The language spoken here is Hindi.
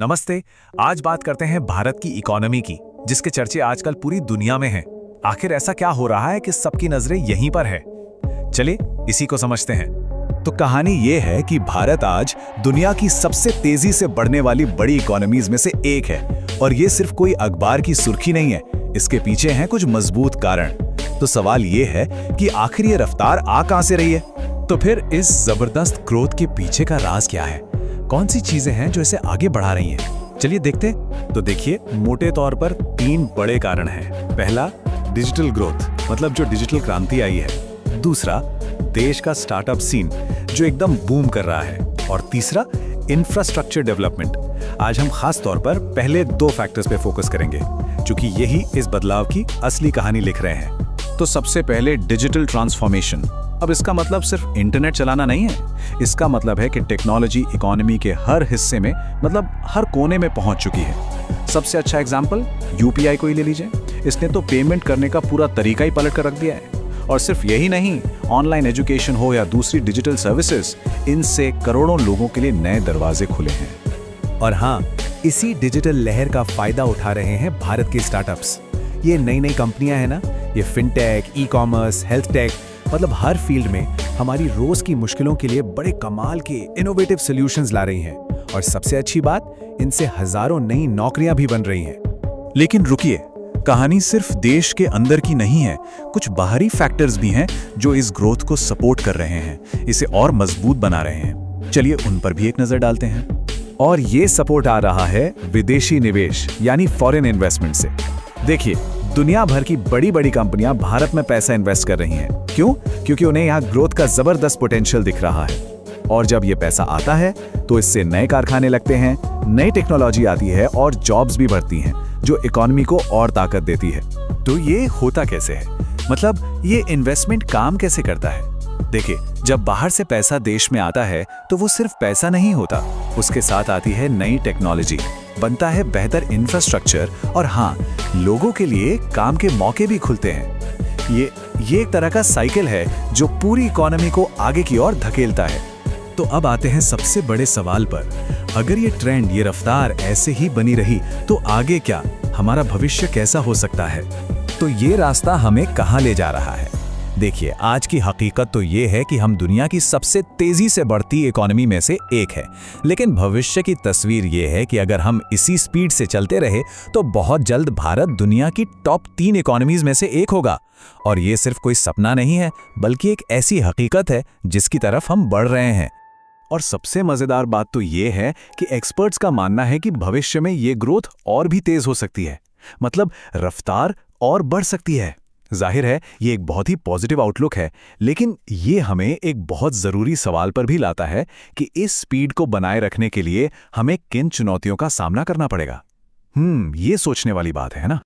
नमस्ते। आज बात करते हैं भारत की इकोनॉमी की, जिसके चर्चे आजकल पूरी दुनिया में हैं। आखिर ऐसा क्या हो रहा है कि सबकी नजरें यहीं पर है? चलिए इसी को समझते हैं। तो कहानी ये है कि भारत आज दुनिया की सबसे तेजी से बढ़ने वाली बड़ी इकोनॉमीज में से एक है, और ये सिर्फ कोई अखबार की सुर्खी नहीं है। इसके पीछे हैं कुछ मजबूत कारण। तो सवाल ये है कि आखिर ये रफ्तार आ कहां से रही है? तो फिर इस जबरदस्त ग्रोथ के पीछे का राज क्या है? कौन सी चीजें हैं जो इसे आगे बढ़ा रही हैं? चलिए देखते। तो देखिए, मोटे तौर पर 3 बड़े कारण हैं। पहला, डिजिटल ग्रोथ, मतलब जो डिजिटल क्रांति आई है। दूसरा, देश का स्टार्टअप सीन जो एकदम बूम कर रहा है। और तीसरा, इंफ्रास्ट्रक्चर डेवलपमेंट। आज हम खास तौर पर पहले 2 फैक्टर्स पे फोकस करेंगे, क्योंकि यही इस बदलाव की असली कहानी लिख रहे हैं। तो सबसे पहले डिजिटल ट्रांसफॉर्मेशन। अब इसका मतलब सिर्फ इंटरनेट चलाना नहीं है। इसका मतलब है कि टेक्नोलॉजी इकोनॉमी के हर हिस्से में, मतलब हर कोने में पहुंच चुकी है। सबसे अच्छा एग्जांपल यूपीआई को ही ले लीजिए। इसने तो पेमेंट करने का पूरा तरीका ही पलट कर रख दिया है। और सिर्फ यही नहीं, ऑनलाइन एजुकेशन हो या दूसरी डिजिटल सर्विसेज, इनसे करोड़ों लोगों के लिए नए दरवाजे खुले हैं। और हाँ, इसी डिजिटल लहर का फायदा उठा रहे हैं भारत के स्टार्टअप्स। ये नई नई कंपनियां हैं ना, ये fintech, e commerce, health take, मतलब हर फील्ड में हमारी रोज की मुश्किलों के लिए बड़े कमाल के इनोवेटिव सॉल्यूशंस ला रही हैं। और सबसे अच्छी बात, इनसे हजारों नई नौकरियां भी बन रही हैं। लेकिन रुकिए, कहानी सिर्फ देश के अंदर की नहीं है। कुछ बाहरी फैक्टर्स भी हैं जो इस ग्रोथ को सपोर्ट कर रहे हैं, इसे और मजबूत बना रहे हैं। चलिए उन पर भी एक नजर डालते हैं। और ये सपोर्ट आ रहा है विदेशी निवेश यानी फॉरेन इन्वेस्टमेंट से। देखिए, दुनिया भर की बड़ी बड़ी कंपनियां भारत में पैसा इन्वेस्ट कर रही हैं। क्यों? क्योंकि उन्हें यहाँ ग्रोथ का जबरदस्त पोटेंशियल दिख रहा है। और जब ये पैसा आता है तो इससे नए कारखाने लगते हैं, नई टेक्नोलॉजी आती है और जॉब्स भी बढ़ती हैं, जो इकोनॉमी को और ताकत देती है। तो ये होता कैसे है? मतलब ये इन्वेस्टमेंट काम कैसे करता है? देखिए, जब बाहर से पैसा देश में आता है तो वो सिर्फ पैसा नहीं होता, उसके साथ आती है नई टेक्नोलॉजी, बनता है बेहतर इंफ्रास्ट्रक्चर, और हाँ, लोगों के लिए काम के मौके भी खुलते हैं। ये एक तरह का साइकिल है जो पूरी इकोनॉमी को आगे की ओर धकेलता है। तो अब आते हैं सबसे बड़े सवाल पर। अगर ये ट्रेंड, ये रफ्तार ऐसे ही बनी रही तो आगे क्या? हमारा भविष्य कैसा हो सकता है? तो ये रास्ता हमें कहाँ ले जा रहा है? देखिए, आज की हकीकत तो ये है कि हम दुनिया की सबसे तेजी से बढ़ती इकोनॉमी में से एक है। लेकिन भविष्य की तस्वीर ये है कि अगर हम इसी स्पीड से चलते रहे तो बहुत जल्द भारत दुनिया की टॉप 3 इकोनॉमीज में से एक होगा। और ये सिर्फ कोई सपना नहीं है, बल्कि एक ऐसी हकीकत है जिसकी तरफ हम बढ़ रहे हैं। और सबसे मजेदार बात तो ये है कि एक्सपर्ट्स का मानना है कि भविष्य में ये ग्रोथ और भी तेज हो सकती है, मतलब रफ्तार और बढ़ सकती है। जाहिर है, ये एक बहुत ही पॉजिटिव आउटलुक है, लेकिन ये हमें एक बहुत जरूरी सवाल पर भी लाता है कि इस स्पीड को बनाए रखने के लिए हमें किन चुनौतियों का सामना करना पड़ेगा। ये सोचने वाली बात है ना।